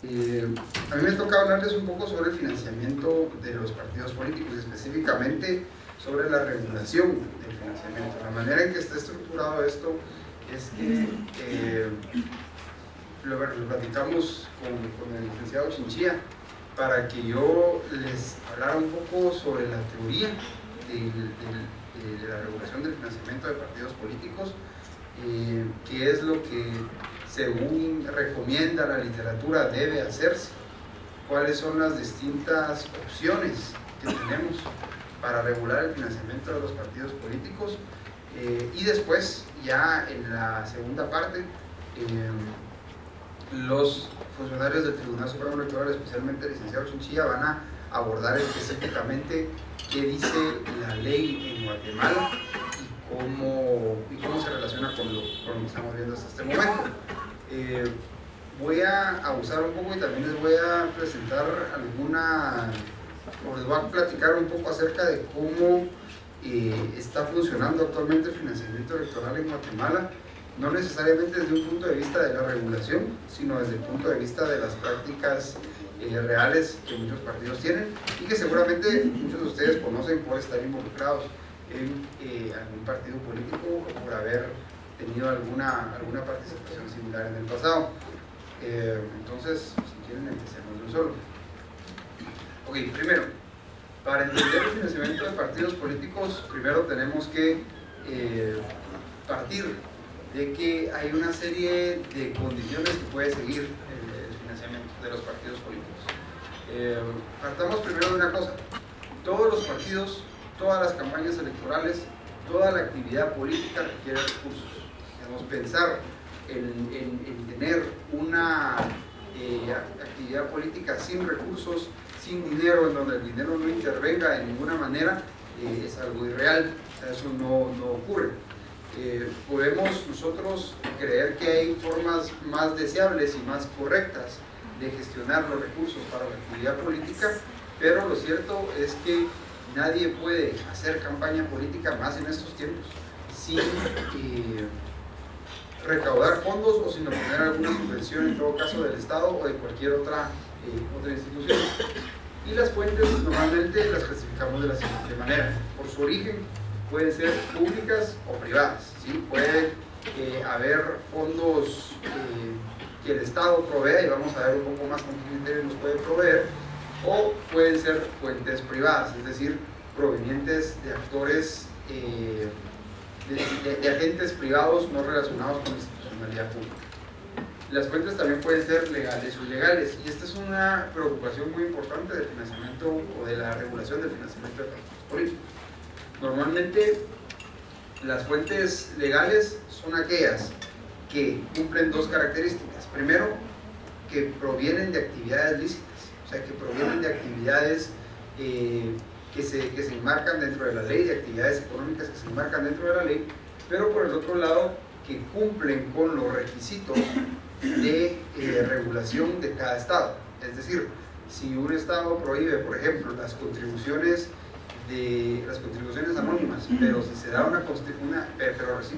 A mí me toca hablarles un poco sobre el financiamiento de los partidos políticos, específicamente sobre la regulación del financiamiento. La manera en que está estructurado esto es que lo platicamos con el licenciado Chinchilla para que yo les hablara un poco sobre la teoría de la regulación del financiamiento de partidos políticos, qué es lo que según recomienda la literatura debe hacerse, cuáles son las distintas opciones que tenemos para regular el financiamiento de los partidos políticos, y después ya en la segunda parte los funcionarios del Tribunal Supremo Electoral, especialmente el licenciado Chinchilla, van a abordar específicamente qué dice la ley en Guatemala y cómo se relaciona con lo que estamos viendo hasta este momento. Voy a abusar un poco y también les voy a presentar les voy a platicar un poco acerca de cómo está funcionando actualmente el financiamiento electoral en Guatemala, no necesariamente desde un punto de vista de la regulación, sino desde el punto de vista de las prácticas reales que muchos partidos tienen y que seguramente muchos de ustedes conocen por estar involucrados en algún partido político o por haber tenido alguna participación similar en el pasado. Entonces, si quieren, empecemos de un solo. Ok, primero, para entender el financiamiento de partidos políticos, primero tenemos que partir de que hay una serie de condiciones que puede seguir el financiamiento de los partidos políticos. Partamos primero de una cosa: todos los partidos, todas las campañas electorales, toda la actividad política requiere recursos. Debemos pensar en tener una actividad política sin recursos, sin dinero, en donde el dinero no intervenga de ninguna manera, es algo irreal. O sea, eso no ocurre. Podemos nosotros creer que hay formas más deseables y más correctas de gestionar los recursos para la actividad política, pero lo cierto es que nadie puede hacer campaña política, más en estos tiempos, sin recaudar fondos o sin obtener alguna subvención, en todo caso del Estado o de cualquier otra institución. Y las fuentes normalmente las clasificamos de la siguiente manera: por su origen, pueden ser públicas o privadas, ¿sí? Puede haber fondos que el Estado provea, y vamos a ver un poco más con qué criterios nos puede proveer, o pueden ser fuentes privadas, es decir, provenientes de actores, de agentes privados no relacionados con la institucionalidad pública. Las fuentes también pueden ser legales o ilegales, y esta es una preocupación muy importante del financiamiento o de la regulación del financiamiento de partidos políticos. Normalmente las fuentes legales son aquellas que cumplen dos características. Primero, que provienen de actividades lícitas, o sea, que provienen de actividades que se enmarcan dentro de la ley, de actividades económicas que se enmarcan dentro de la ley, pero por el otro lado, que cumplen con los requisitos de regulación de cada estado. Es decir, si un estado prohíbe, por ejemplo, las contribuciones anónimas, pero si se da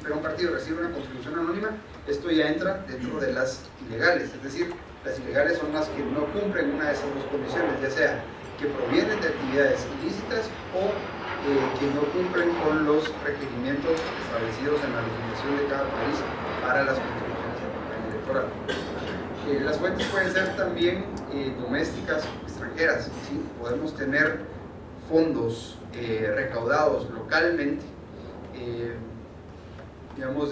pero un partido recibe una contribución anónima, esto ya entra dentro de las ilegales. Es decir, las ilegales son las que no cumplen una de esas dos condiciones, ya sea que provienen de actividades ilícitas o que no cumplen con los requerimientos establecidos en la legislación de cada país para las contribuciones a la campaña electoral. Las fuentes pueden ser también domésticas o extranjeras, ¿sí? Podemos tener fondos recaudados localmente, digamos,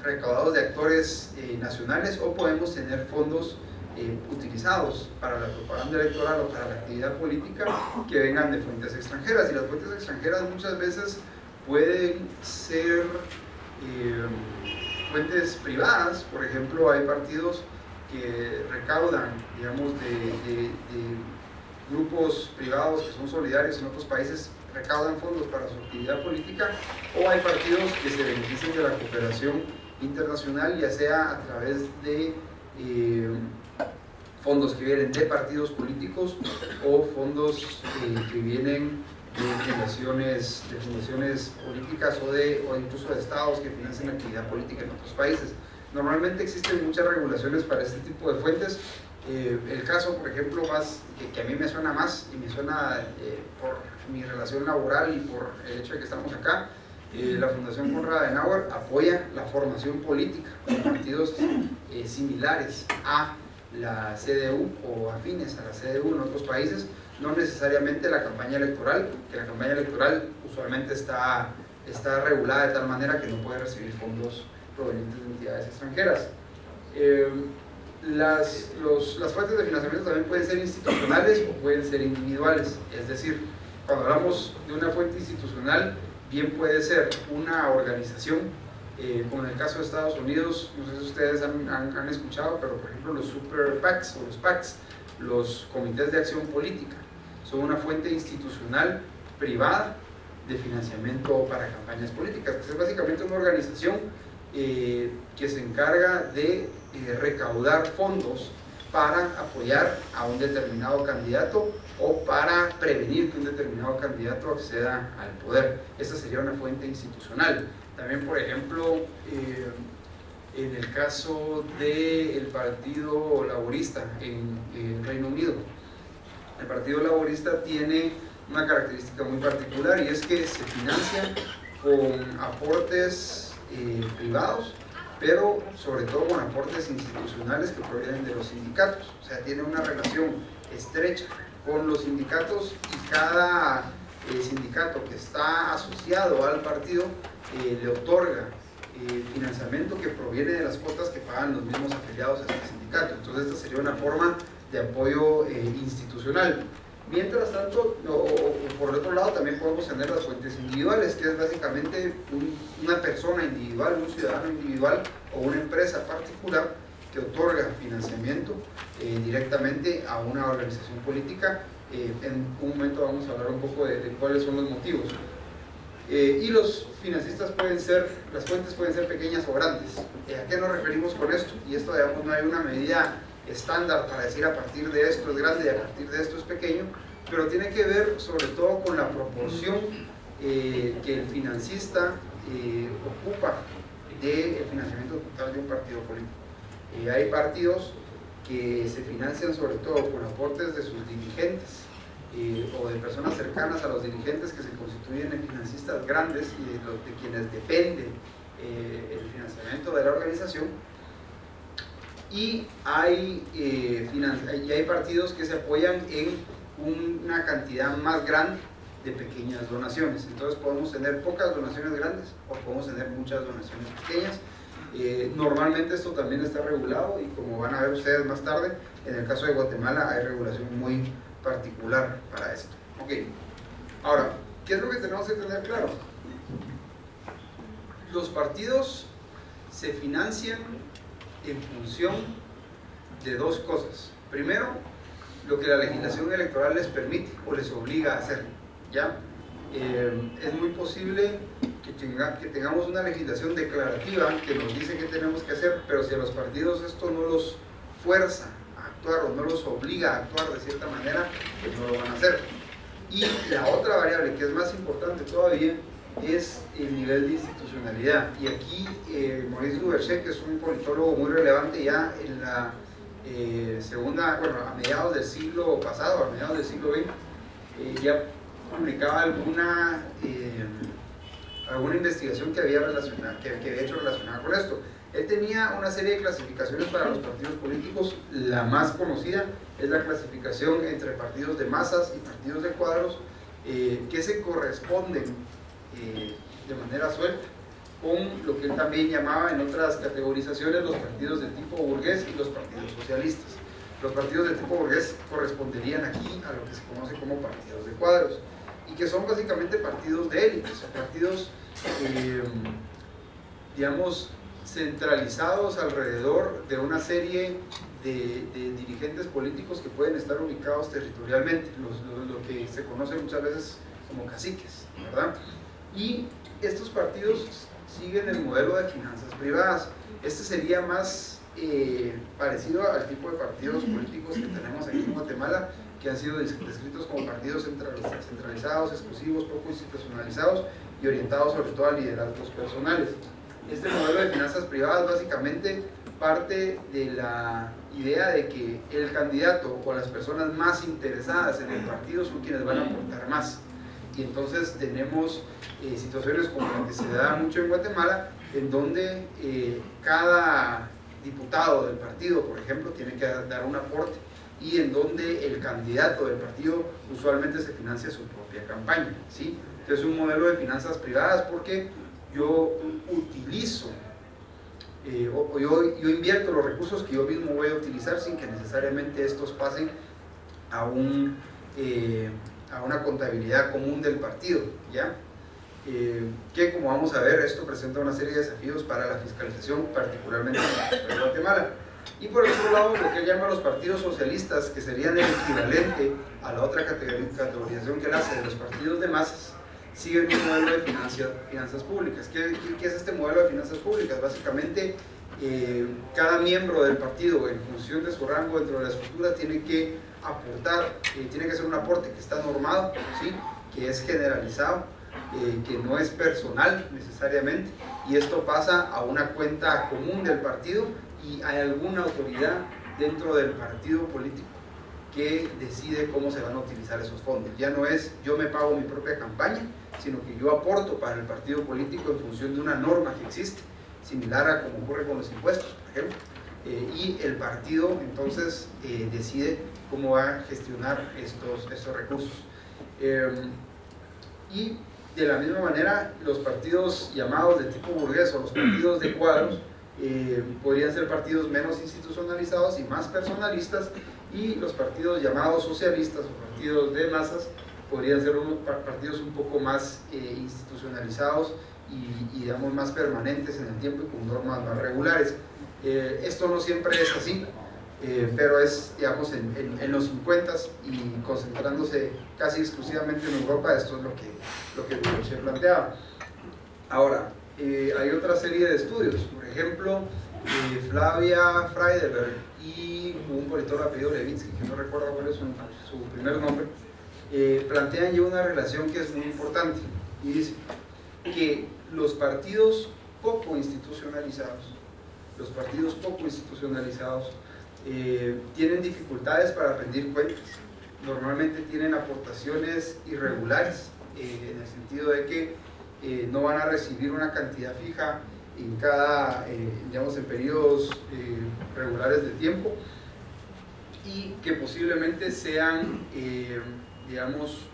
recaudados de actores nacionales, o podemos tener fondos utilizados para la propaganda electoral o para la actividad política que vengan de fuentes extranjeras. Y las fuentes extranjeras muchas veces pueden ser fuentes privadas. Por ejemplo, hay partidos que recaudan, digamos, de grupos privados que son solidarios en otros países, recaudan fondos para su actividad política, o hay partidos que se benefician de la cooperación internacional, ya sea a través de fondos que vienen de partidos políticos o fondos que vienen de fundaciones políticas o incluso de estados que financian actividad política en otros países. Normalmente existen muchas regulaciones para este tipo de fuentes. El caso, por ejemplo, más que a mí me suena más, y me suena por mi relación laboral y por el hecho de que estamos acá, la Fundación Konrad Adenauer apoya la formación política de partidos similares a la CDU o afines a la CDU en otros países, no necesariamente la campaña electoral, que la campaña electoral usualmente está regulada de tal manera que no puede recibir fondos provenientes de entidades extranjeras. Las fuentes de financiamiento también pueden ser institucionales o pueden ser individuales, es decir, cuando hablamos de una fuente institucional, bien puede ser una organización, como en el caso de Estados Unidos, no sé si ustedes han escuchado, pero por ejemplo los Super PACs o los PACs, los comités de acción política, son una fuente institucional privada de financiamiento para campañas políticas, que es básicamente una organización que se encarga de recaudar fondos para apoyar a un determinado candidato o para prevenir que un determinado candidato acceda al poder. Esta sería una fuente institucional. También, por ejemplo, en el caso del Partido Laborista en Reino Unido, el Partido Laborista tiene una característica muy particular, y es que se financia con aportes privados, pero sobre todo con aportes institucionales que provienen de los sindicatos. O sea, tiene una relación estrecha con los sindicatos, y cada sindicato que está asociado al partido le otorga financiamiento que proviene de las cuotas que pagan los mismos afiliados a este sindicato. Entonces esta sería una forma de apoyo institucional. Mientras tanto, por el otro lado, también podemos tener las fuentes individuales, que es básicamente una persona individual, un ciudadano individual o una empresa particular que otorga financiamiento directamente a una organización política. En un momento vamos a hablar un poco de cuáles son los motivos. Y los financistas las fuentes pueden ser pequeñas o grandes. ¿A qué nos referimos con esto? Y esto, digamos, no hay una medida estándar para decir a partir de esto es grande y a partir de esto es pequeño, pero tiene que ver sobre todo con la proporción que el financista ocupa del financiamiento total de un partido político. Hay partidos que se financian sobre todo con aportes de sus dirigentes o de personas cercanas a los dirigentes, que se constituyen en financistas grandes y de quienes depende el financiamiento de la organización. Y hay partidos que se apoyan en una cantidad más grande de pequeñas donaciones. Entonces podemos tener pocas donaciones grandes o podemos tener muchas donaciones pequeñas. Normalmente esto también está regulado, y como van a ver ustedes más tarde, en el caso de Guatemala hay regulación muy particular para esto. Okay. Ahora, ¿qué es lo que tenemos que tener claro? Los partidos se financian en función de dos cosas. Primero, lo que la legislación electoral les permite o les obliga a hacer, ¿ya? Es muy posible que tengamos una legislación declarativa que nos dice qué tenemos que hacer, pero si a los partidos esto no los fuerza a actuar o no los obliga a actuar de cierta manera, pues no lo van a hacer. Y la otra variable, que es más importante todavía, es el nivel de institucionalidad. Y aquí Maurice Duverger, que es un politólogo muy relevante ya en la a mediados del siglo pasado, a mediados del siglo XX, ya publicaba alguna investigación que había hecho relacionada con esto. Él tenía una serie de clasificaciones para los partidos políticos. La más conocida es la clasificación entre partidos de masas y partidos de cuadros, que se corresponden de manera suelta con lo que él también llamaba en otras categorizaciones los partidos de tipo burgués y los partidos socialistas. Los partidos de tipo burgués corresponderían aquí a lo que se conoce como partidos de cuadros, y que son básicamente partidos de élite, son partidos digamos centralizados alrededor de una serie de dirigentes políticos que pueden estar ubicados territorialmente, lo que se conoce muchas veces como caciques, ¿verdad? Y estos partidos siguen el modelo de finanzas privadas. Este sería más parecido al tipo de partidos políticos que tenemos aquí en Guatemala, que han sido descritos como partidos centralizados, exclusivos, poco institucionalizados y orientados sobre todo a liderazgos personales. Este modelo de finanzas privadas básicamente parte de la idea de que el candidato o las personas más interesadas en el partido son quienes van a aportar más. Y entonces tenemos situaciones como la que se da mucho en Guatemala, en donde cada diputado del partido, por ejemplo, tiene que dar un aporte, y en donde el candidato del partido usualmente se financia su propia campaña, ¿sí? Entonces es un modelo de finanzas privadas porque yo utilizo yo invierto los recursos que yo mismo voy a utilizar sin que necesariamente estos pasen a una contabilidad común del partido, ¿ya? Que, como vamos a ver, esto presenta una serie de desafíos para la fiscalización, particularmente en Guatemala. Y por otro lado, lo que él llama los partidos socialistas, que serían el equivalente a la otra categorización que él hace de los partidos de masas, siguen un modelo de finanzas públicas. ¿Qué es este modelo de finanzas públicas? Básicamente, cada miembro del partido, en función de su rango dentro de la estructura, tiene que aportar, tiene que hacer un aporte que está normado, ¿sí? Que es generalizado, que no es personal necesariamente, y esto pasa a una cuenta común del partido, y hay alguna autoridad dentro del partido político que decide cómo se van a utilizar esos fondos. Ya no es yo me pago mi propia campaña, sino que yo aporto para el partido político en función de una norma que existe, similar a como ocurre con los impuestos, por ejemplo, y el partido entonces decide cómo va a gestionar estos recursos. Y de la misma manera, los partidos llamados de tipo burgués o los partidos de cuadros podrían ser partidos menos institucionalizados y más personalistas, y los partidos llamados socialistas o partidos de masas podrían ser unos partidos un poco más institucionalizados y digamos más permanentes en el tiempo y con normas más regulares. Esto no siempre es así, pero es, digamos, en los 50s y concentrándose casi exclusivamente en Europa. Esto es lo que Duverger planteaba. Ahora, hay otra serie de estudios, por ejemplo, Flavia Freiberg y un politólogo apellido Levitsky, que no recuerdo cuál es su primer nombre, plantean ya una relación que es muy importante, y dice que los partidos poco institucionalizados tienen dificultades para rendir cuentas. Normalmente tienen aportaciones irregulares, en el sentido de que no van a recibir una cantidad fija en cada, digamos, en periodos regulares de tiempo, y que posiblemente sean, digamos,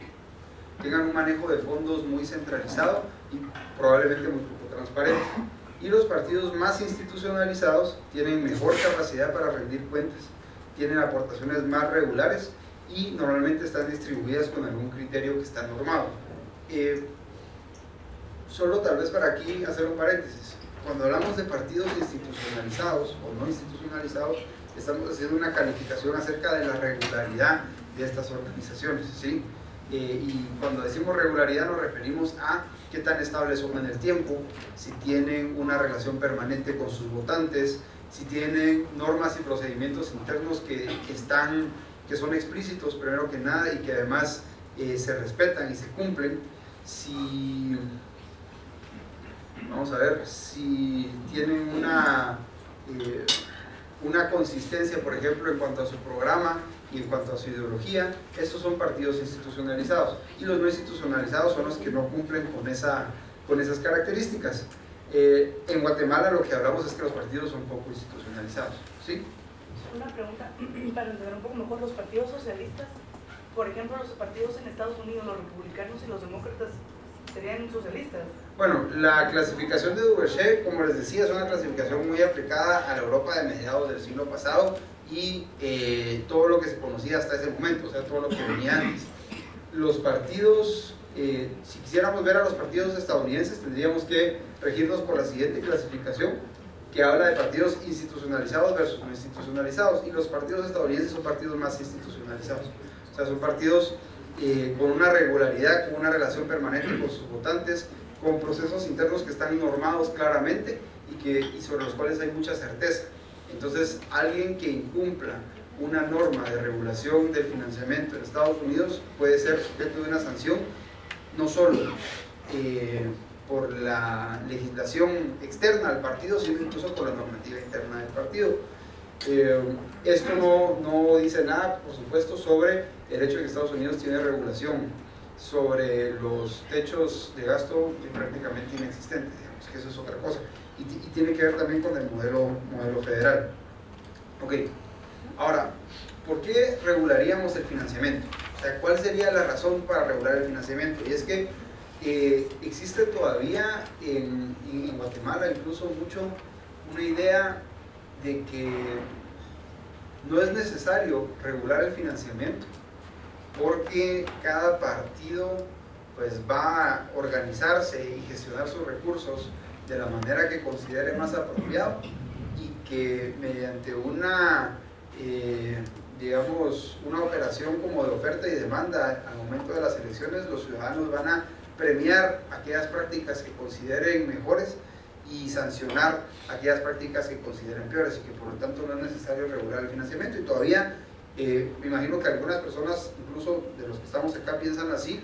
tengan un manejo de fondos muy centralizado y probablemente muy poco transparente. Y los partidos más institucionalizados tienen mejor capacidad para rendir cuentas, tienen aportaciones más regulares y normalmente están distribuidas con algún criterio que está normado. Solo tal vez para aquí hacer un paréntesis. Cuando hablamos de partidos institucionalizados o no institucionalizados, estamos haciendo una calificación acerca de la regularidad de estas organizaciones, ¿sí? Y cuando decimos regularidad nos referimos a qué tan estables son en el tiempo, si tienen una relación permanente con sus votantes, si tienen normas y procedimientos internos que son explícitos primero que nada y que además se respetan y se cumplen, si tienen una consistencia, por ejemplo, en cuanto a su programa y en cuanto a su ideología. Estos son partidos institucionalizados, y los no institucionalizados son los que no cumplen con esas características. En Guatemala lo que hablamos es que los partidos son poco institucionalizados, ¿sí? Una pregunta para entender un poco mejor. Los partidos socialistas, por ejemplo, los partidos en Estados Unidos, los republicanos y los demócratas, ¿serían socialistas? Bueno, la clasificación de Duverger, como les decía, es una clasificación muy aplicada a la Europa de mediados del siglo pasado y todo lo que se conocía hasta ese momento, o sea, todo lo que venía antes. Los partidos, si quisiéramos ver a los partidos estadounidenses, tendríamos que regirnos por la siguiente clasificación, que habla de partidos institucionalizados versus no institucionalizados, y los partidos estadounidenses son partidos más institucionalizados, o sea, son partidos con una regularidad, con una relación permanente con sus votantes, con procesos internos que están normados claramente y sobre los cuales hay mucha certeza. Entonces, alguien que incumpla una norma de regulación del financiamiento en Estados Unidos puede ser sujeto de una sanción, no solo por la legislación externa al partido, sino incluso por la normativa interna del partido. Esto no dice nada, por supuesto, sobre el hecho de que Estados Unidos tiene regulación sobre los techos de gasto prácticamente inexistentes, digamos que eso es otra cosa, y tiene que ver también con el modelo federal. Ok, ahora, ¿por qué regularíamos el financiamiento? O sea, ¿cuál sería la razón para regular el financiamiento? Y es que existe todavía en Guatemala incluso mucho una idea de que no es necesario regular el financiamiento porque cada partido pues va a organizarse y gestionar sus recursos de la manera que considere más apropiado, y que mediante una digamos una operación como de oferta y demanda al momento de las elecciones, los ciudadanos van a premiar aquellas prácticas que consideren mejores y sancionar aquellas prácticas que consideren peores, y que por lo tanto no es necesario regular el financiamiento. Y todavía me imagino que algunas personas, incluso de los que estamos acá, piensan así,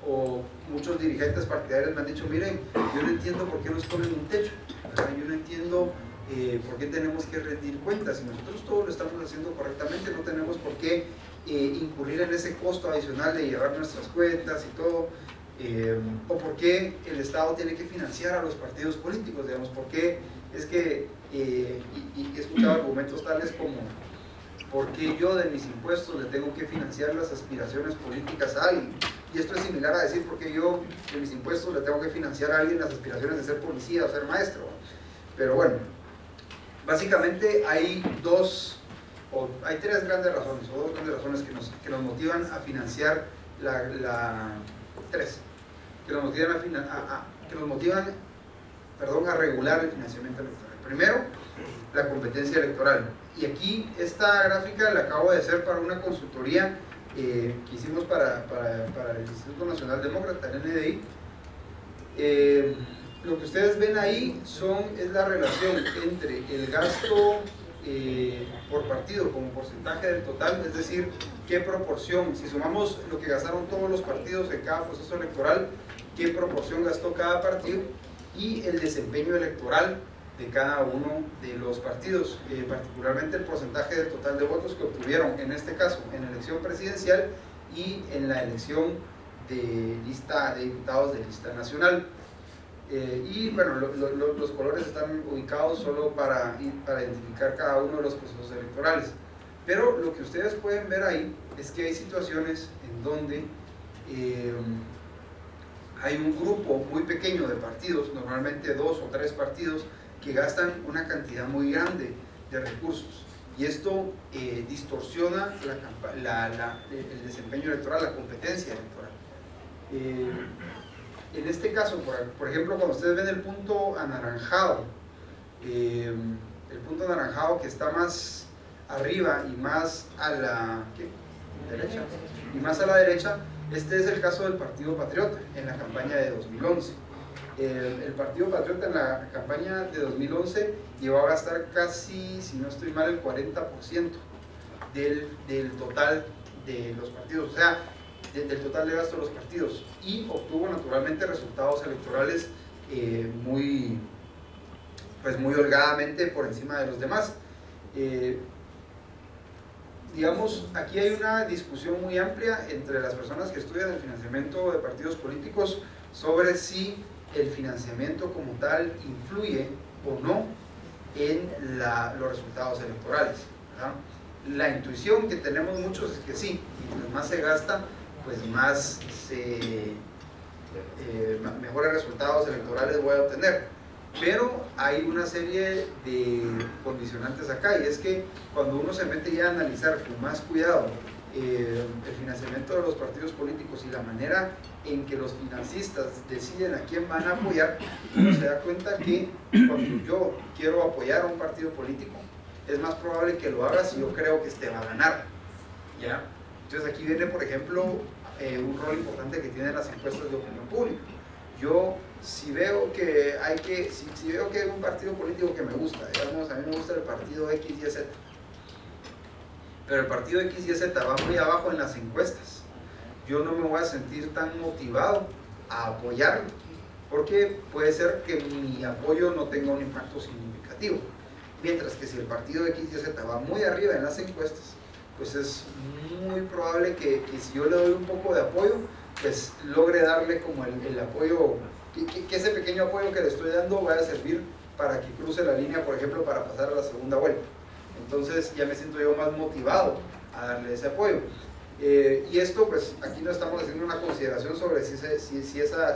o muchos dirigentes partidarios me han dicho: miren, yo no entiendo por qué nos ponen un techo, ¿verdad? Yo no entiendo por qué tenemos que rendir cuentas, si nosotros todo lo estamos haciendo correctamente, no tenemos por qué incurrir en ese costo adicional de llevar nuestras cuentas y todo. O por qué el Estado tiene que financiar a los partidos políticos, digamos, por qué es que, y he escuchado argumentos tales como: ¿por qué yo de mis impuestos le tengo que financiar las aspiraciones políticas a alguien? Y esto es similar a decir: ¿por qué yo de mis impuestos le tengo que financiar a alguien las aspiraciones de ser policía o ser maestro? Pero bueno, básicamente hay tres grandes razones, o dos grandes razones que nos motivan a financiar a regular el financiamiento electoral. Primero, la competencia electoral. Y aquí esta gráfica la acabo de hacer para una consultoría que hicimos para el Instituto Nacional Demócrata, el NDI. Lo que ustedes ven ahí es la relación entre el gasto por partido como porcentaje del total, es decir, qué proporción, si sumamos lo que gastaron todos los partidos en cada proceso electoral, qué proporción gastó cada partido, y el desempeño electoral de cada uno de los partidos, particularmente el porcentaje del total de votos que obtuvieron, en este caso, en la elección presidencial y en la elección de lista de diputados de lista nacional. Y bueno, los colores están ubicados solo para identificar cada uno de los procesos electorales. Pero lo que ustedes pueden ver ahí es que hay situaciones en donde hay un grupo muy pequeño de partidos, normalmente 2 o 3 partidos, que gastan una cantidad muy grande de recursos, y esto distorsiona el desempeño electoral, la competencia electoral. En este caso, por ejemplo, cuando ustedes ven el punto anaranjado, que está más arriba y más a la derecha, este es el caso del Partido Patriota en la campaña de 2011. El Partido Patriota en la campaña de 2011 llegó a gastar casi, si no estoy mal, el 40% del total de los partidos, o sea, del total de gasto de los partidos, y obtuvo naturalmente resultados electorales muy holgadamente por encima de los demás. Digamos, aquí hay una discusión muy amplia entre las personas que estudian el financiamiento de partidos políticos sobre si el financiamiento como tal influye o no en los resultados electorales, ¿verdad? La intuición que tenemos muchos es que sí, mientras más se gasta, pues más mejores resultados electorales voy a obtener. Pero hay una serie de condicionantes acá, y es que cuando uno se mete ya a analizar con más cuidado el financiamiento de los partidos políticos y la manera en que los financistas deciden a quién van a apoyar, uno se da cuenta que cuando yo quiero apoyar a un partido político, es más probable que lo haga si yo creo que este va a ganar, ¿ya? Entonces aquí viene, por ejemplo, un rol importante que tienen las encuestas de opinión pública. Yo, si veo que si veo que hay un partido político que me gusta, digamos, a mí me gusta el partido X, Y, Z, pero el partido X, Y, Z va muy abajo en las encuestas, yo no me voy a sentir tan motivado a apoyarlo, porque puede ser que mi apoyo no tenga un impacto significativo. Mientras que si el partido X, Y, Z va muy arriba en las encuestas, pues es muy probable que si yo le doy un poco de apoyo, pues logre darle como el apoyo, que ese pequeño apoyo que le estoy dando vaya a servir para que cruce la línea, por ejemplo, para pasar a la segunda vuelta. Entonces ya me siento yo más motivado a darle ese apoyo. Y esto, pues aquí no estamos haciendo una consideración sobre si ese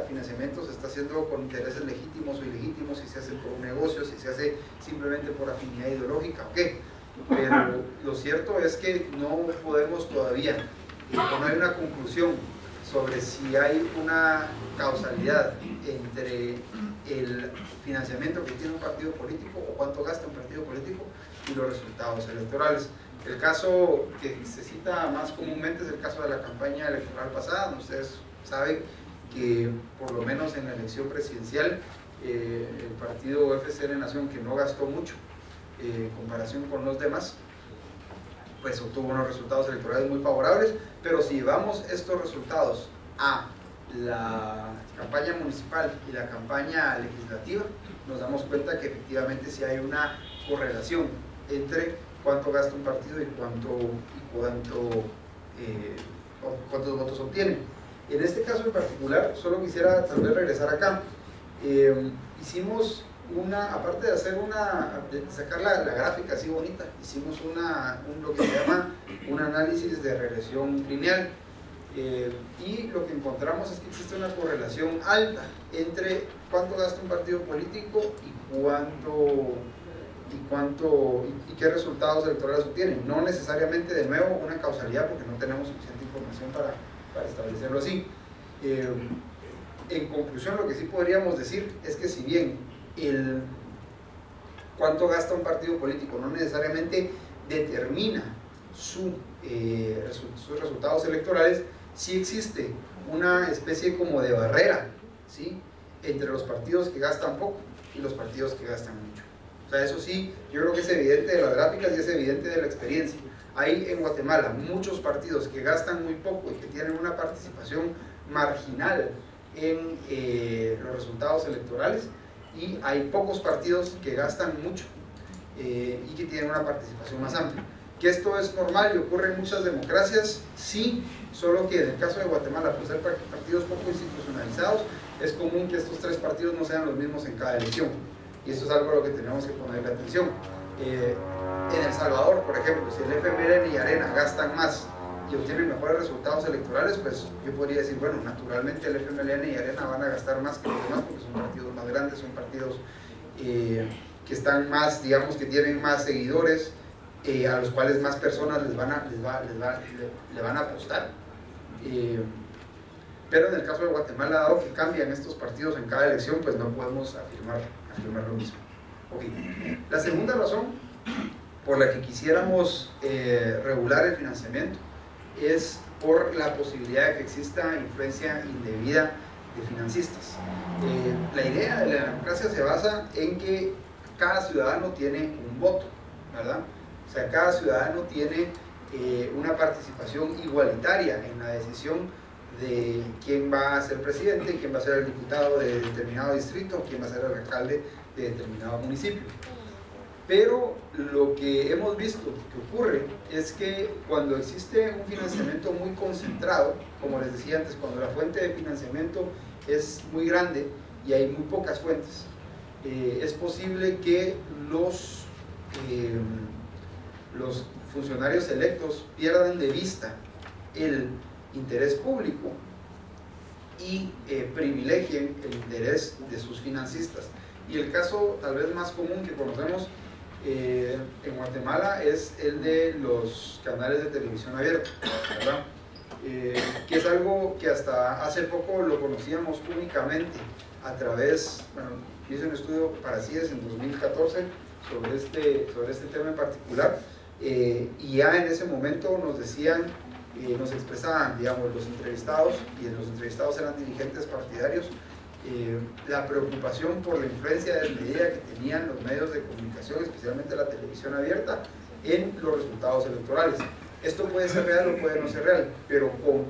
financiamiento se está haciendo con intereses legítimos o ilegítimos, si se hace por un negocio, si se hace simplemente por afinidad ideológica o qué. Pero lo cierto es que no podemos todavía poner una conclusión sobre si hay una causalidad entre el financiamiento que tiene un partido político o cuánto gasta un partido político y los resultados electorales. El caso que se cita más comúnmente es el caso de la campaña electoral pasada. Ustedes saben que por lo menos en la elección presidencial el partido FCN Nación, que no gastó mucho en comparación con los demás, pues obtuvo unos resultados electorales muy favorables. Pero si llevamos estos resultados a la campaña municipal y la campaña legislativa, nos damos cuenta que efectivamente sí hay una correlación entre cuánto gasta un partido y cuántos votos obtiene. En este caso en particular, solo quisiera tal vez regresar acá. Hicimos aparte de hacer de sacar la gráfica así bonita, hicimos lo que se llama un análisis de regresión lineal. Y lo que encontramos es que existe una correlación alta entre cuánto gasta un partido político y qué resultados electorales obtienen. No necesariamente, de nuevo, una causalidad, porque no tenemos suficiente información para establecerlo así. En conclusión, lo que sí podríamos decir es que si bien cuánto gasta un partido político no necesariamente determina sus resultados electorales, sí existe una especie como de barrera, ¿sí?, entre los partidos que gastan poco y los partidos que gastan mucho. O sea, eso sí, yo creo que es evidente de las gráficas y es evidente de la experiencia. Hay en Guatemala muchos partidos que gastan muy poco y que tienen una participación marginal en los resultados electorales, y hay pocos partidos que gastan mucho y que tienen una participación más amplia. ¿Que esto es normal y ocurre en muchas democracias? Sí, solo que en el caso de Guatemala, por ser partidos poco institucionalizados, es común que estos tres partidos no sean los mismos en cada elección, y eso es algo a lo que tenemos que ponerle atención. En El Salvador, por ejemplo, si el FMLN y Arena gastan más y obtienen mejores resultados electorales, pues yo podría decir, bueno, naturalmente el FMLN y Arena van a gastar más que los demás porque son partidos más grandes, son partidos que están más, digamos, que tienen más seguidores, a los cuales más personas le van a apostar. Pero en el caso de Guatemala, dado que cambian estos partidos en cada elección, pues no podemos afirmar lo mismo. Okay. La segunda razón por la que quisiéramos regular el financiamiento es por la posibilidad de que exista influencia indebida de financistas. La idea de la democracia se basa en que cada ciudadano tiene un voto, ¿verdad? O sea, cada ciudadano tiene una participación igualitaria en la decisión de quién va a ser presidente, quién va a ser el diputado de determinado distrito, quién va a ser el alcalde de determinado municipio. Pero lo que hemos visto que ocurre es que cuando existe un financiamiento muy concentrado, como les decía antes, cuando la fuente de financiamiento es muy grande y hay muy pocas fuentes, es posible que los funcionarios electos pierdan de vista el interés público y privilegien el interés de sus financistas. Y el caso tal vez más común que conocemos en Guatemala es el de los canales de televisión abierta, ¿verdad? Que es algo que hasta hace poco lo conocíamos únicamente a través, bueno, hice un estudio para CIES en 2014 sobre este tema en particular, y ya en ese momento nos decían, nos expresaban, digamos, los entrevistados, y los entrevistados eran dirigentes partidarios, la preocupación por la influencia desmedida que tenían los medios de comunicación, especialmente la televisión abierta, en los resultados electorales. Esto puede ser real o puede no ser real, pero con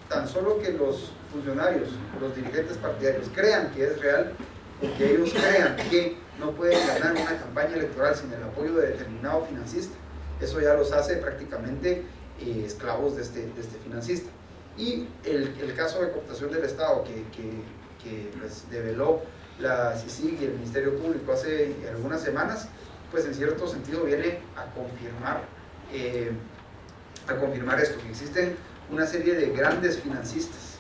tan solo que los funcionarios, los dirigentes partidarios crean que es real, porque ellos crean que no pueden ganar una campaña electoral sin el apoyo de determinado financista, eso ya los hace prácticamente esclavos de este financista. Y el caso de cooptación del Estado que pues, develó la CICIG y el Ministerio Público hace algunas semanas, pues en cierto sentido viene a confirmar esto, que existen una serie de grandes financistas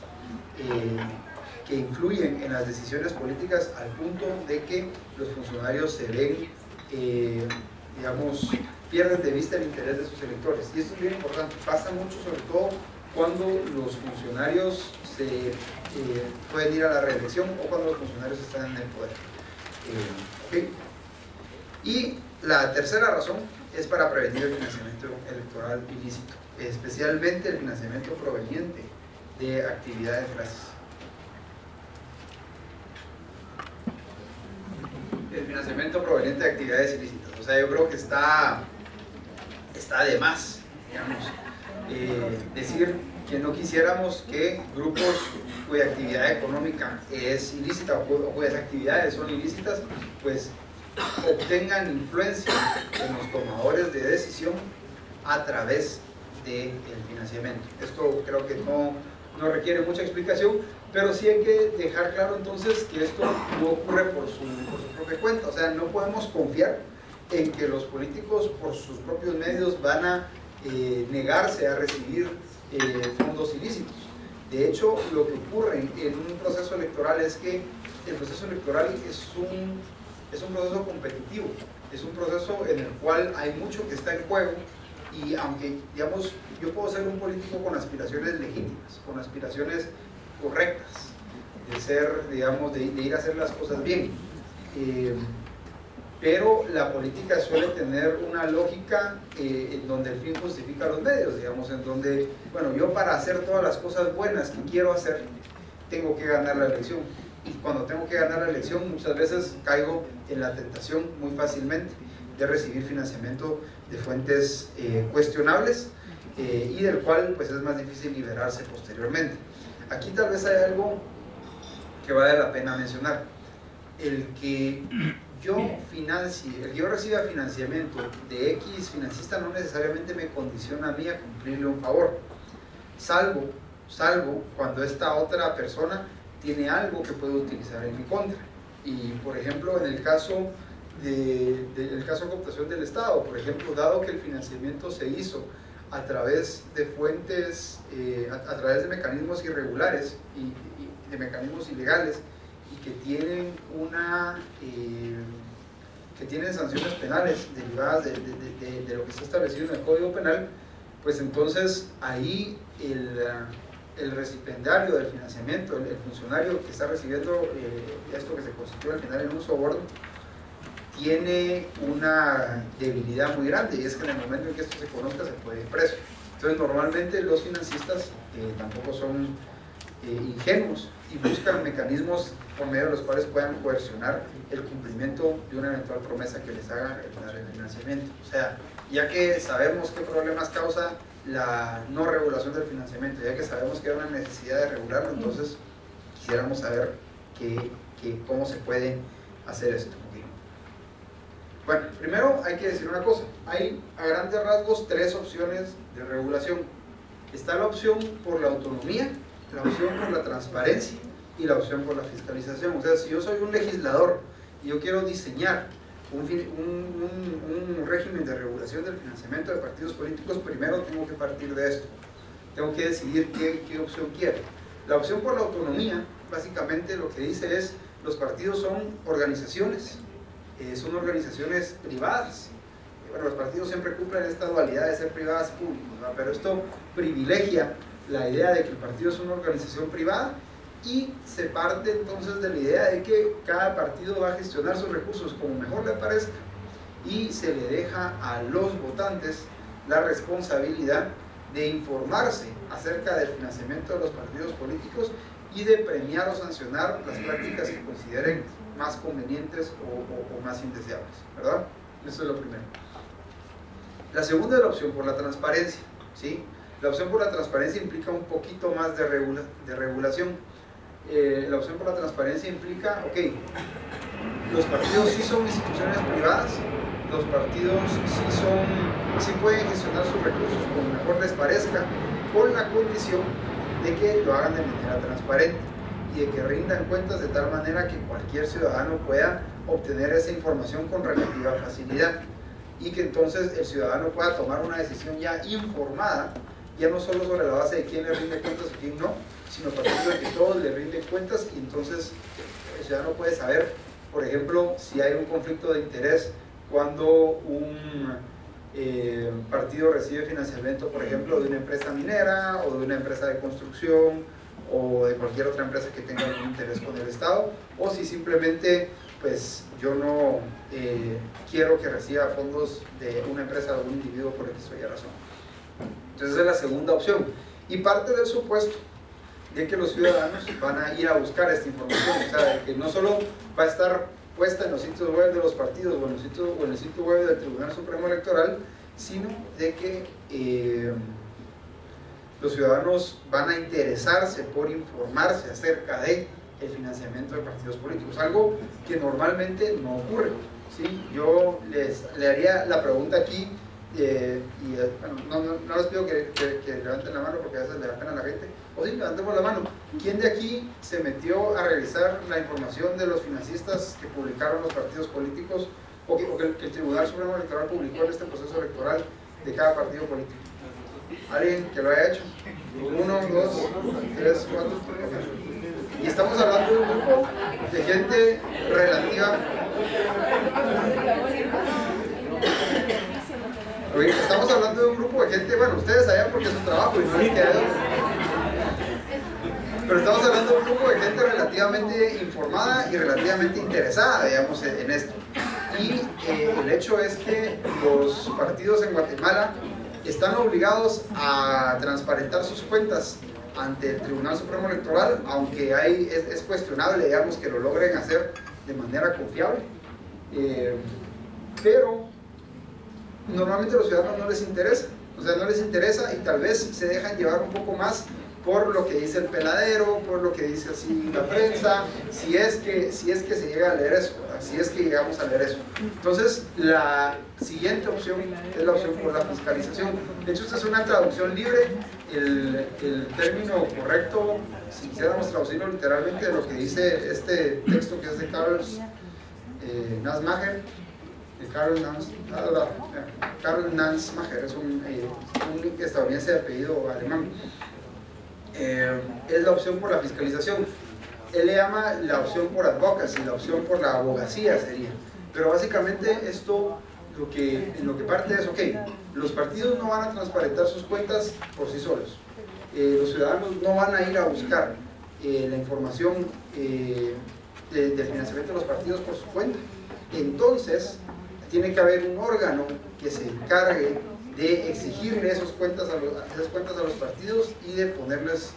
que influyen en las decisiones políticas al punto de que los funcionarios se ven, digamos, pierden de vista el interés de sus electores. Y esto es bien importante, pasa mucho sobre todo cuando los funcionarios pueden ir a la reelección o cuando los funcionarios están en el poder. ¿Okay? Y la tercera razón es para prevenir el financiamiento electoral ilícito, especialmente el financiamiento proveniente de actividades gratis. El financiamiento proveniente de actividades ilícitas, o sea, yo creo que está de más, digamos, decir que no quisiéramos que grupos cuya actividad económica es ilícita o cuyas actividades son ilícitas, pues obtengan influencia en los tomadores de decisión a través del financiamiento. Esto creo que no requiere mucha explicación, pero sí hay que dejar claro entonces que esto no ocurre por su propia cuenta. O sea, no podemos confiar en que los políticos por sus propios medios van a negarse a recibir fondos ilícitos. De hecho, lo que ocurre en un proceso electoral es que el proceso electoral es un proceso competitivo, es un proceso en el cual hay mucho que está en juego, y aunque, digamos, yo puedo ser un político con aspiraciones legítimas, con aspiraciones correctas, de ser, digamos, de ir a hacer las cosas bien, pero la política suele tener una lógica en donde el fin justifica los medios, digamos, en donde, bueno, yo para hacer todas las cosas buenas que quiero hacer, tengo que ganar la elección. Y cuando tengo que ganar la elección, muchas veces caigo en la tentación muy fácilmente de recibir financiamiento de fuentes cuestionables y del cual pues es más difícil liberarse posteriormente. Aquí tal vez hay algo que vale la pena mencionar. El que yo reciba financiamiento de X financista no necesariamente me condiciona a mí a cumplirle un favor, salvo cuando esta otra persona tiene algo que puede utilizar en mi contra. Y por ejemplo, en el caso de cooptación del Estado, por ejemplo, dado que el financiamiento se hizo a través de fuentes, a través de mecanismos irregulares y de mecanismos ilegales, y que tienen sanciones penales derivadas de lo que está establecido en el Código Penal, pues entonces ahí el recipiendario del financiamiento, el funcionario que está recibiendo esto que se constituye al final en un soborno, tiene una debilidad muy grande, y es que en el momento en que esto se conozca se puede ir preso. Entonces normalmente los financistas tampoco son ingenuos y buscan mecanismos por medio de los cuales puedan coercionar el cumplimiento de una eventual promesa que les haga el financiamiento. O sea, ya que sabemos qué problemas causa la no regulación del financiamiento, ya que sabemos que hay una necesidad de regularlo, entonces quisiéramos saber cómo se puede hacer esto. Bueno, primero hay que decir una cosa, hay a grandes rasgos tres opciones de regulación. Está la opción por la autonomía, la opción por la transparencia y la opción por la fiscalización. O sea, si yo soy un legislador y yo quiero diseñar un régimen de regulación del financiamiento de partidos políticos, primero tengo que partir de esto. Tengo que decidir qué opción quiero. La opción por la autonomía, básicamente lo que dice es, los partidos son organizaciones privadas. Bueno, los partidos siempre cumplen esta dualidad de ser privadas y públicas, ¿no? Pero esto privilegia la idea de que el partido es una organización privada y se parte entonces de la idea de que cada partido va a gestionar sus recursos como mejor le parezca y se le deja a los votantes la responsabilidad de informarse acerca del financiamiento de los partidos políticos y de premiar o sancionar las prácticas que consideren más convenientes o más indeseables, ¿verdad? Eso es lo primero. La segunda es la opción por la transparencia, ¿sí? La opción por la transparencia implica un poquito más de regulación. La opción por la transparencia implica, ok, los partidos sí son instituciones privadas, los partidos sí pueden gestionar sus recursos como mejor les parezca, con la condición de que lo hagan de manera transparente y de que rindan cuentas de tal manera que cualquier ciudadano pueda obtener esa información con relativa facilidad, y que entonces el ciudadano pueda tomar una decisión ya informada, ya no solo sobre la base de quién le rinde cuentas y quién no, sino a partir de que todos le rinden cuentas, y entonces el ciudadano puede saber, por ejemplo, si hay un conflicto de interés cuando un partido recibe financiamiento, por ejemplo, de una empresa minera o de una empresa de construcción o de cualquier otra empresa que tenga algún interés con el Estado, o si simplemente pues yo no quiero que reciba fondos de una empresa o de un individuo por X o Y razón. Entonces esa es la segunda opción, y parte del supuesto de que los ciudadanos van a ir a buscar esta información, o sea, de que no solo va a estar puesta en los sitios web de los partidos o en el sitio web del Tribunal Supremo Electoral, sino de que los ciudadanos van a interesarse por informarse acerca de el financiamiento de partidos políticos, algo que normalmente no ocurre, ¿sí? Yo le haría la pregunta aquí, y bueno, no les pido que levanten la mano porque a veces le da pena a la gente, o sí, levantemos la mano. ¿Quién de aquí se metió a revisar la información de los financistas que publicaron los partidos políticos o que el Tribunal Supremo Electoral publicó en este proceso electoral de cada partido político? ¿Alguien que lo haya hecho? 1, 2, 3, 4. Y estamos hablando de un grupo de gente relativa. Estamos hablando de un grupo de gente, bueno, ustedes allá porque es su trabajo y no es que a ellos. Pero estamos hablando de un grupo de gente relativamente informada y relativamente interesada, digamos, en esto. Y el hecho es que los partidos en Guatemala están obligados a transparentar sus cuentas ante el Tribunal Supremo Electoral, aunque es cuestionable, digamos, que lo logren hacer de manera confiable. Pero normalmente a los ciudadanos no les interesa, o sea, no les interesa, y tal vez se dejan llevar un poco más por lo que dice el peladero, por lo que dice así la prensa, si es que se llega a leer eso, si es que llegamos a leer eso. Entonces, la siguiente opción es la opción por la fiscalización. De hecho, esta es una traducción libre. El término correcto, si quisiéramos traducirlo literalmente, de lo que dice este texto, que es de Karl Nansmacher. Karl Nansmacher es un estadounidense de apellido alemán. Es la opción por la fiscalización. Él le llama la opción por advocacy, la opción por la abogacía sería. Pero básicamente esto en lo que parte es, ok, los partidos no van a transparentar sus cuentas por sí solos. Los ciudadanos no van a ir a buscar la información del financiamiento de los partidos por su cuenta. Entonces, tiene que haber un órgano que se encargue de exigirle esas cuentas a los partidos y de ponerles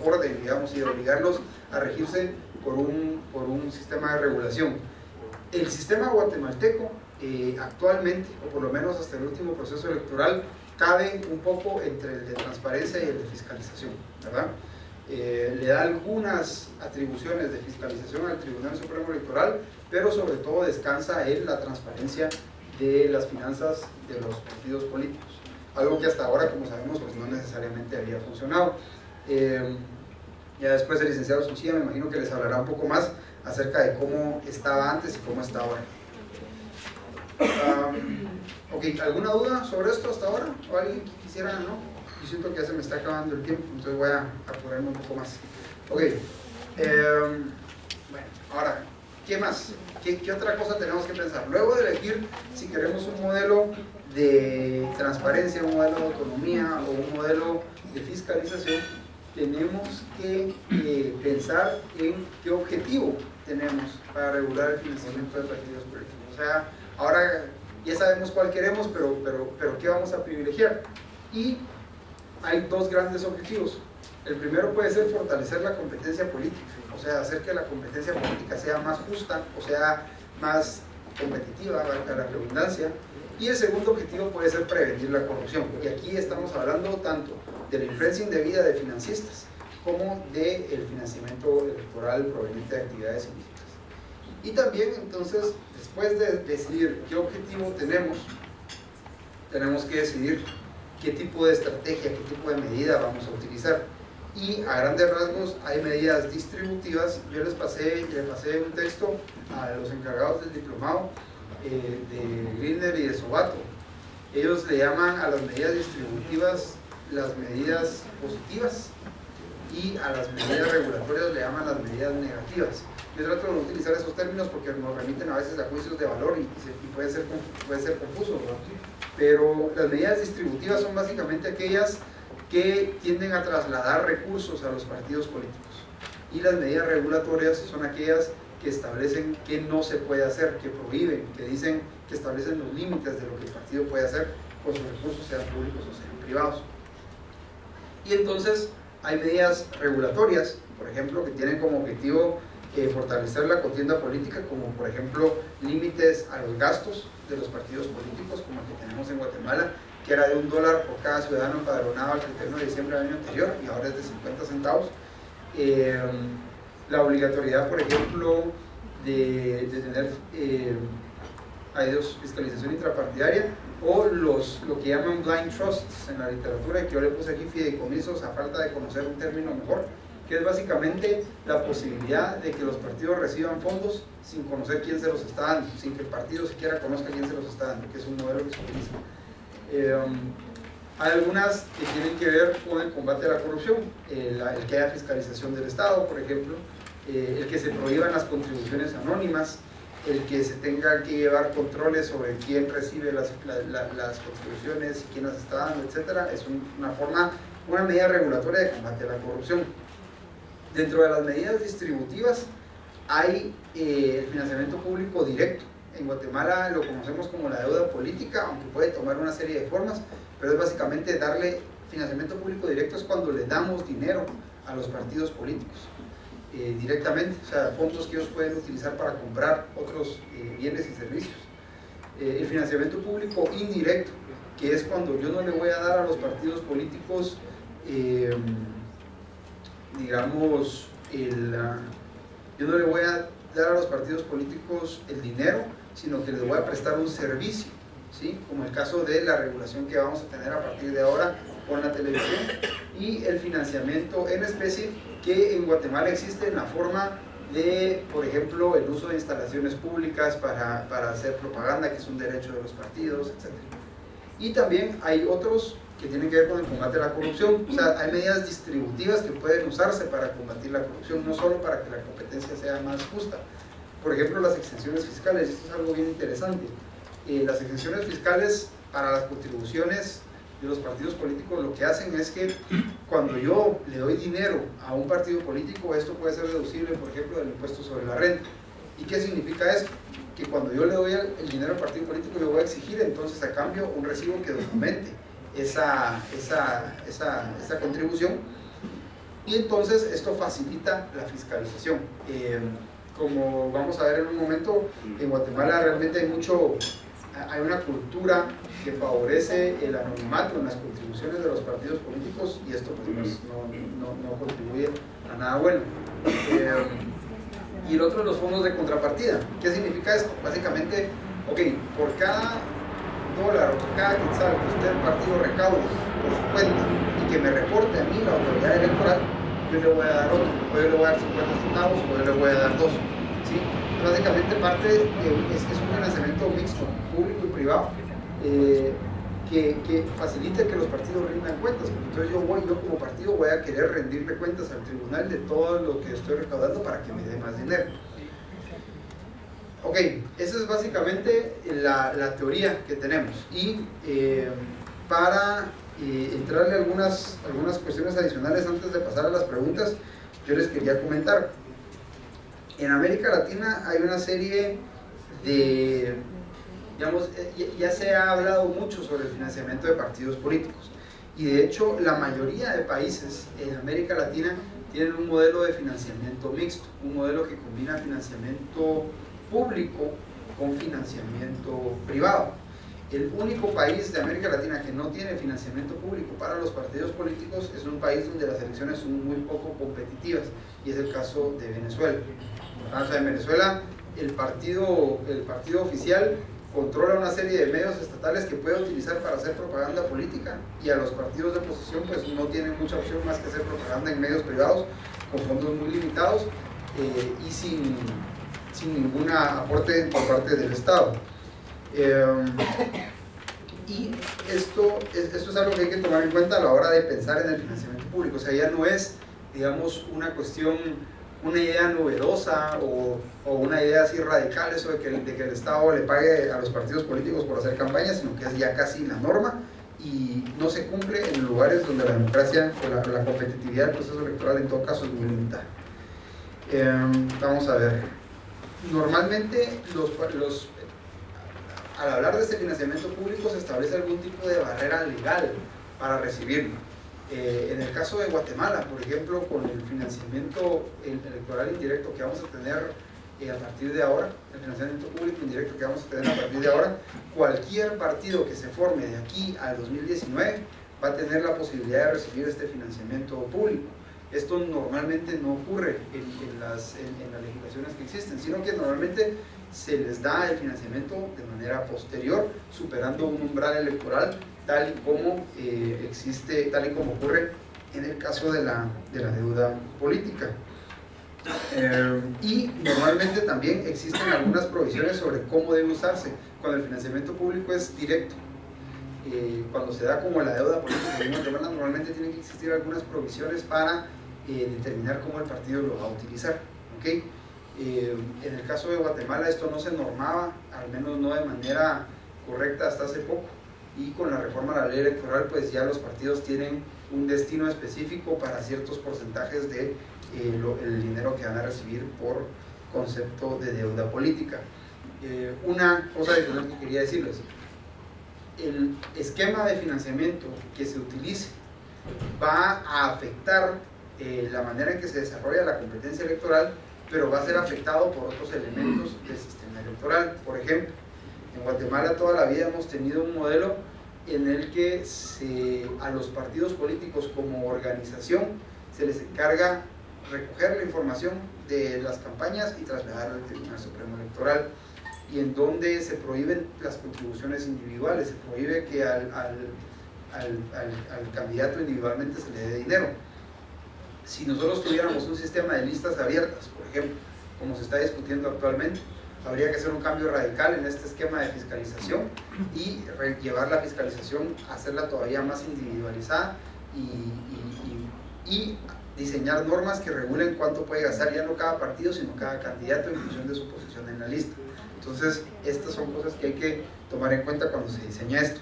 orden, digamos, y de obligarlos a regirse por un sistema de regulación. El sistema guatemalteco actualmente, o por lo menos hasta el último proceso electoral, cabe un poco entre el de transparencia y el de fiscalización, ¿verdad? Le da algunas atribuciones de fiscalización al Tribunal Supremo Electoral, pero sobre todo descansa en la transparencia de las finanzas de los partidos políticos, algo que hasta ahora, como sabemos, pues no necesariamente había funcionado. Ya después el licenciado Suchilla me imagino que les hablará un poco más acerca de cómo estaba antes y cómo está ahora. Ok, ¿alguna duda sobre esto hasta ahora? ¿O alguien que quisiera? No, yo siento que ya se me está acabando el tiempo, entonces voy a apurarme un poco más. Ok, bueno, ahora, ¿qué más? ¿Qué otra cosa tenemos que pensar? Luego de elegir si queremos un modelo de transparencia, un modelo de autonomía o un modelo de fiscalización, tenemos que pensar en qué objetivo tenemos para regular el financiamiento de partidos políticos. O sea, ahora ya sabemos cuál queremos, pero ¿qué vamos a privilegiar? Y hay dos grandes objetivos. El primero puede ser fortalecer la competencia política, o sea, hacer que la competencia política sea más justa, o sea, más competitiva, valga la redundancia, Y el segundo objetivo puede ser prevenir la corrupción. Y aquí estamos hablando tanto de la influencia indebida de financistas como del financiamiento electoral proveniente de actividades ilícitas. Y también, entonces, después de decidir qué objetivo tenemos que decidir qué tipo de estrategia, qué tipo de medida vamos a utilizar. Y a grandes rasgos hay medidas distributivas. Yo le pasé un texto a los encargados del diplomado de Grindr y de Sobato. Ellos le llaman a las medidas distributivas las medidas positivas y a las medidas regulatorias le llaman las medidas negativas. Yo trato de no utilizar esos términos porque nos remiten a veces a juicios de valor y puede ser confuso, ¿no? Pero las medidas distributivas son básicamente aquellas que tienden a trasladar recursos a los partidos políticos, y las medidas regulatorias son aquellas que establecen qué no se puede hacer, que prohíben, que dicen, que establecen los límites de lo que el partido puede hacer con sus recursos, sean públicos o sean privados. Y entonces hay medidas regulatorias, por ejemplo, que tienen como objetivo fortalecer la contienda política, como por ejemplo límites a los gastos de los partidos políticos, como el que tenemos en Guatemala, que era de $1 por cada ciudadano empadronado al 31 de diciembre del año anterior y ahora es de 50 centavos. La obligatoriedad, por ejemplo, de tener fiscalización intrapartidaria, o lo que llaman blind trusts en la literatura, que yo le puse aquí fideicomisos a falta de conocer un término mejor, que es básicamente la posibilidad de que los partidos reciban fondos sin conocer quién se los está dando, sin que el partido siquiera conozca quién se los está dando, que es un modelo que se utiliza. Hay algunas que tienen que ver con el combate a la corrupción, el que haya fiscalización del Estado, por ejemplo, el que se prohíban las contribuciones anónimas, el que se tenga que llevar controles sobre quién recibe las contribuciones y quién las está dando, etc. Es una medida regulatoria de combate a la corrupción. Dentro de las medidas distributivas hay el financiamiento público directo. En Guatemala lo conocemos como la deuda política, aunque puede tomar una serie de formas, pero es básicamente darle financiamiento público directo, es cuando le damos dinero a los partidos políticos directamente, o sea, fondos que ellos pueden utilizar para comprar otros bienes y servicios. El financiamiento público indirecto, que es cuando yo no le voy a dar a los partidos políticos digamos, yo no le voy a dar a los partidos políticos el dinero, sino que les voy a prestar un servicio, ¿sí? Como el caso de la regulación que vamos a tener a partir de ahora con la televisión, y el financiamiento en especie que en Guatemala existe en la forma de, por ejemplo, el uso de instalaciones públicas para hacer propaganda, que es un derecho de los partidos, etc. Y también hay otros que tienen que ver con el combate a la corrupción. O sea, hay medidas distributivas que pueden usarse para combatir la corrupción, no solo para que la competencia sea más justa. Por ejemplo, las exenciones fiscales, esto es algo bien interesante. Las exenciones fiscales para las contribuciones de los partidos políticos lo que hacen es que cuando yo le doy dinero a un partido político, esto puede ser deducible, por ejemplo, del impuesto sobre la renta. ¿Y qué significa esto? Que cuando yo le doy el dinero al partido político, yo voy a exigir entonces a cambio un recibo que documente esa contribución, y entonces esto facilita la fiscalización. Como vamos a ver en un momento, en Guatemala realmente hay una cultura que favorece el anonimato en las contribuciones de los partidos políticos, y esto pues no contribuye a nada bueno. Y el otro de los fondos de contrapartida. ¿Qué significa esto? Básicamente, ok, por cada dólar o por cada quetzal que usted el partido recaude por su cuenta y que me reporte a mí la autoridad electoral, yo le voy a dar otro, o yo le voy a dar 50 centavos, o yo le voy a dar 2, ¿sí? Básicamente es un financiamiento mixto, público y privado, que facilita que los partidos rindan cuentas. Entonces yo como partido voy a querer rendirle cuentas al tribunal de todo lo que estoy recaudando para que me dé más dinero. Ok, esa es básicamente la teoría que tenemos. Y para entrarle algunas cuestiones adicionales antes de pasar a las preguntas, yo les quería comentar. En América Latina hay una serie de, digamos, ya se ha hablado mucho sobre el financiamiento de partidos políticos, y de hecho la mayoría de países en América Latina tienen un modelo de financiamiento mixto, un modelo que combina financiamiento público con financiamiento privado. El único país de América Latina que no tiene financiamiento público para los partidos políticos es un país donde las elecciones son muy poco competitivas, y es el caso de Venezuela. O sea, en Venezuela el partido oficial controla una serie de medios estatales que puede utilizar para hacer propaganda política, y a los partidos de oposición pues no tienen mucha opción más que hacer propaganda en medios privados con fondos muy limitados y sin ningún aporte por parte del Estado. Y esto es algo que hay que tomar en cuenta a la hora de pensar en el financiamiento público. O sea, ya no es, digamos, una cuestión, una idea novedosa o una idea así radical, eso de que el Estado le pague a los partidos políticos por hacer campañas, sino que es ya casi la norma y no se cumple en lugares donde la democracia o la competitividad del proceso electoral en todo caso es muy limitada. Vamos a ver. Normalmente al hablar de este financiamiento público se establece algún tipo de barrera legal para recibirlo. En el caso de Guatemala, por ejemplo, con el financiamiento electoral indirecto que vamos a tener a partir de ahora, el financiamiento público indirecto que vamos a tener a partir de ahora, cualquier partido que se forme de aquí al 2019 va a tener la posibilidad de recibir este financiamiento público. Esto normalmente no ocurre en las legislaciones que existen, sino que normalmente se les da el financiamiento de manera posterior, superando un umbral electoral, tal y como ocurre en el caso de la deuda política. Y normalmente también existen algunas provisiones sobre cómo debe usarse cuando el financiamiento público es directo. Cuando se da como la deuda política en Guatemala, normalmente tienen que existir algunas provisiones para determinar cómo el partido lo va a utilizar, ¿okay? En el caso de Guatemala esto no se normaba, al menos no de manera correcta hasta hace poco, y con la reforma a la ley electoral pues ya los partidos tienen un destino específico para ciertos porcentajes de el dinero que van a recibir por concepto de deuda política. Una cosa adicional que quería decirles: el esquema de financiamiento que se utilice va a afectar la manera en que se desarrolla la competencia electoral, pero va a ser afectado por otros elementos del sistema electoral. Por ejemplo, en Guatemala toda la vida hemos tenido un modelo en el que a los partidos políticos como organización se les encarga recoger la información de las campañas y trasladarla al Tribunal Supremo Electoral, y en donde se prohíben las contribuciones individuales, se prohíbe que al candidato individualmente se le dé dinero. Si nosotros tuviéramos un sistema de listas abiertas, por ejemplo, como se está discutiendo actualmente, habría que hacer un cambio radical en este esquema de fiscalización y llevar la fiscalización a hacerla todavía más individualizada y diseñar normas que regulen cuánto puede gastar ya no cada partido, sino cada candidato en función de su posición en la lista. Entonces, estas son cosas que hay que tomar en cuenta cuando se diseña esto.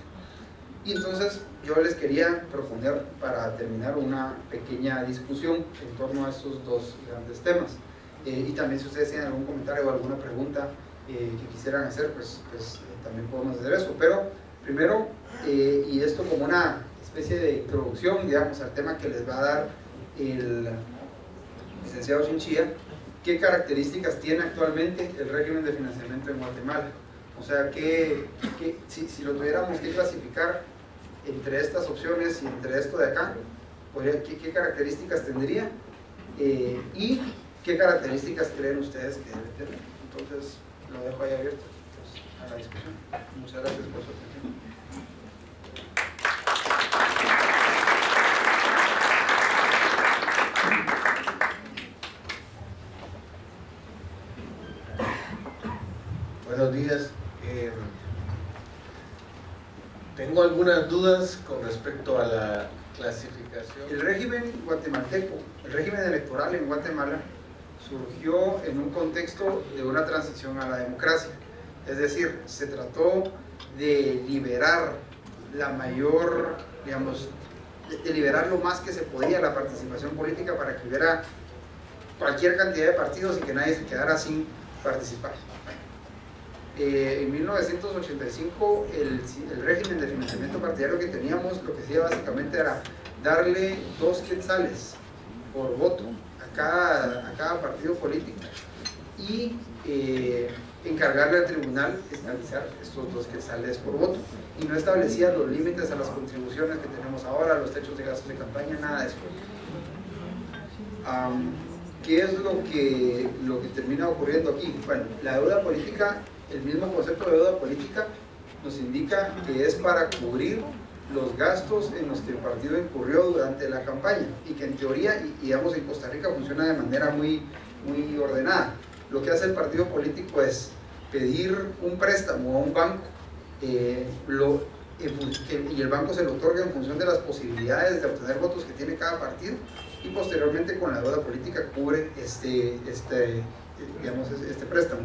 Y entonces yo les quería proponer para terminar una pequeña discusión en torno a estos dos grandes temas. Y también si ustedes tienen algún comentario o alguna pregunta que quisieran hacer, pues también podemos hacer eso. Pero primero, y esto como una especie de introducción, digamos, al tema que les va a dar el licenciado Chinchilla, ¿qué características tiene actualmente el régimen de financiamiento en Guatemala? O sea, si lo tuviéramos que clasificar entre estas opciones y entre esto de acá, ¿qué características tendría? Y ¿qué características creen ustedes que debe tener? Entonces, lo dejo ahí abierto a la discusión. Muchas gracias por su atención. Buenos días. Tengo algunas dudas con respecto a la clasificación. El régimen guatemalteco, el régimen electoral en Guatemala, surgió en un contexto de una transición a la democracia. Es decir, se trató de liberar la mayor, digamos, de liberar lo más que se podía la participación política para que hubiera cualquier cantidad de partidos y que nadie se quedara sin participar. En 1985 el régimen de financiamiento partidario que teníamos, lo que hacía básicamente era darle 2 quetzales por voto a cada partido político y encargarle al tribunal establecer estos dos quetzales por voto, y no establecía los límites a las contribuciones que tenemos ahora, los techos de gastos de campaña, nada de eso. ¿Qué es lo que termina ocurriendo aquí? Bueno, la deuda política, el mismo concepto de deuda política nos indica que es para cubrir los gastos en los que el partido incurrió durante la campaña, y que en teoría, y digamos en Costa Rica funciona de manera muy ordenada. Lo que hace el partido político es pedir un préstamo a un banco, y el banco se lo otorga en función de las posibilidades de obtener votos que tiene cada partido, y posteriormente con la deuda política cubre este préstamo.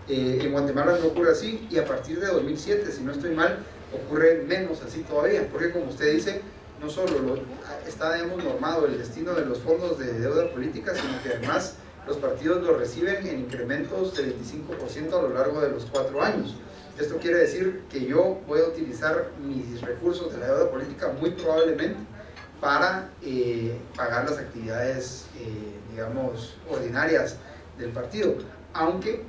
En Guatemala no ocurre así, y a partir de 2007, si no estoy mal, ocurre menos así todavía, porque como usted dice, no solo está normado el destino de los fondos de deuda política, sino que además los partidos lo reciben en incrementos del 25% a lo largo de los 4 años. Esto quiere decir que yo voy a utilizar mis recursos de la deuda política muy probablemente para pagar las actividades, digamos, ordinarias del partido, aunque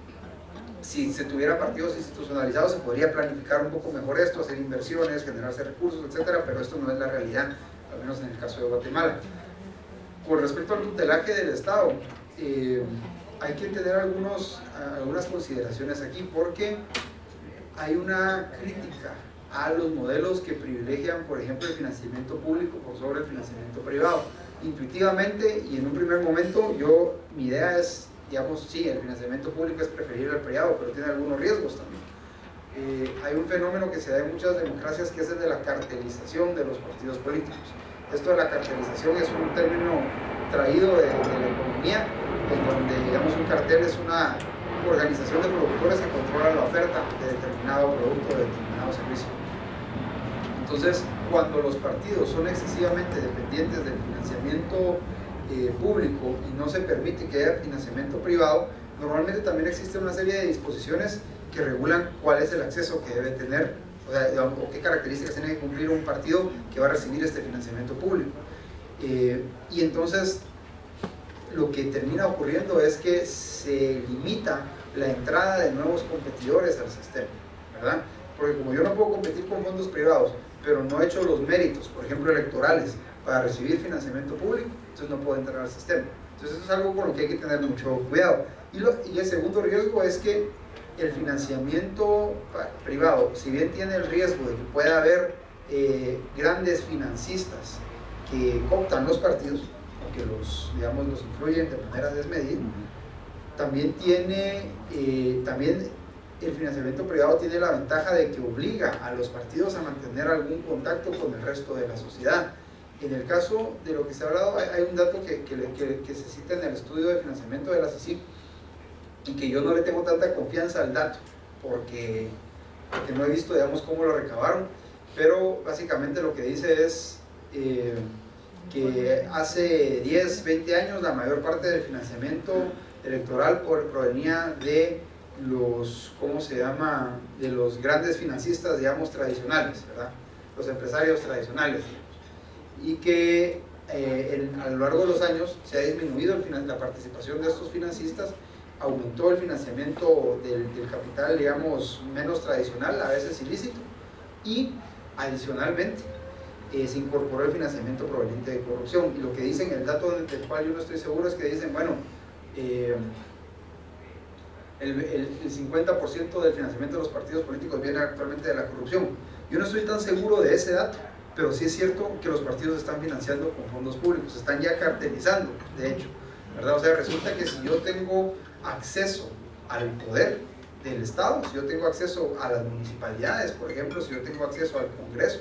si se tuviera partidos institucionalizados se podría planificar un poco mejor esto, hacer inversiones, generarse recursos, etcétera, pero esto no es la realidad, al menos en el caso de Guatemala. Con respecto al tutelaje del Estado, hay que tener algunas consideraciones aquí, porque hay una crítica a los modelos que privilegian, por ejemplo, el financiamiento público por sobre el financiamiento privado. Intuitivamente y en un primer momento, mi idea es, digamos, sí, el financiamiento público es preferible al privado, pero tiene algunos riesgos también. Hay un fenómeno que se da en muchas democracias, que es el de la cartelización de los partidos políticos. Esto de la cartelización es un término traído de la economía, en donde, digamos, un cartel es una organización de productores que controla la oferta de determinado producto, de determinado servicio. Entonces, cuando los partidos son excesivamente dependientes del financiamiento público y no se permite que haya financiamiento privado, normalmente también existe una serie de disposiciones que regulan cuál es el acceso que debe tener, o qué características tiene que cumplir un partido que va a recibir este financiamiento público. Y entonces lo que termina ocurriendo es que se limita la entrada de nuevos competidores al sistema, ¿verdad? Porque como yo no puedo competir con fondos privados, pero no he hecho los méritos, por ejemplo, electorales, para recibir financiamiento público, entonces no puedo entrar al sistema. Entonces eso es algo con lo que hay que tener mucho cuidado. Y el segundo riesgo es que el financiamiento privado, si bien tiene el riesgo de que pueda haber grandes financistas que cooptan los partidos, o que los influyen de manera desmedida, también el financiamiento privado tiene la ventaja de que obliga a los partidos a mantener algún contacto con el resto de la sociedad. En el caso de lo que se ha hablado, hay un dato que se cita en el estudio de financiamiento de la CICIG, y que yo no le tengo tanta confianza al dato, porque no he visto, digamos, cómo lo recabaron, pero básicamente lo que dice es que hace 10, 20 años la mayor parte del financiamiento electoral provenía de los, de los grandes financistas, digamos, tradicionales, ¿verdad? Los empresarios tradicionales, y que a lo largo de los años se ha disminuido la participación de estos financistas, aumentó el financiamiento del capital, digamos, menos tradicional, a veces ilícito, y adicionalmente se incorporó el financiamiento proveniente de corrupción. Y lo que dicen, el dato del cual yo no estoy seguro, es que dicen, bueno, el 50% del financiamiento de los partidos políticos viene actualmente de la corrupción. Yo no estoy tan seguro de ese dato, pero sí es cierto que los partidos están financiando con fondos públicos, están ya cartelizando, de hecho, ¿verdad? O sea, resulta que si yo tengo acceso al poder del Estado, si yo tengo acceso a las municipalidades, por ejemplo, si yo tengo acceso al Congreso,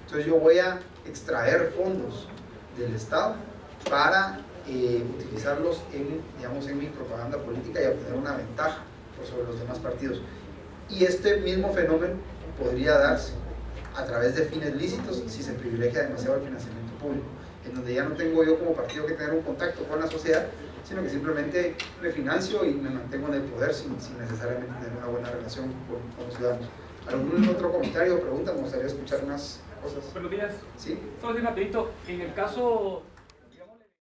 entonces yo voy a extraer fondos del Estado para utilizarlos en mi propaganda política y obtener una ventaja por sobre los demás partidos. Y este mismo fenómeno podría darse a través de fines lícitos si se privilegia demasiado el financiamiento público, en donde ya no tengo yo como partido que tener un contacto con la sociedad, sino que simplemente me financio y me mantengo en el poder sin necesariamente tener una buena relación con los ciudadanos. ¿Algún otro comentario o pregunta? Me gustaría escuchar más cosas. Buenos días. ¿Sí? Solo así rapidito, en el caso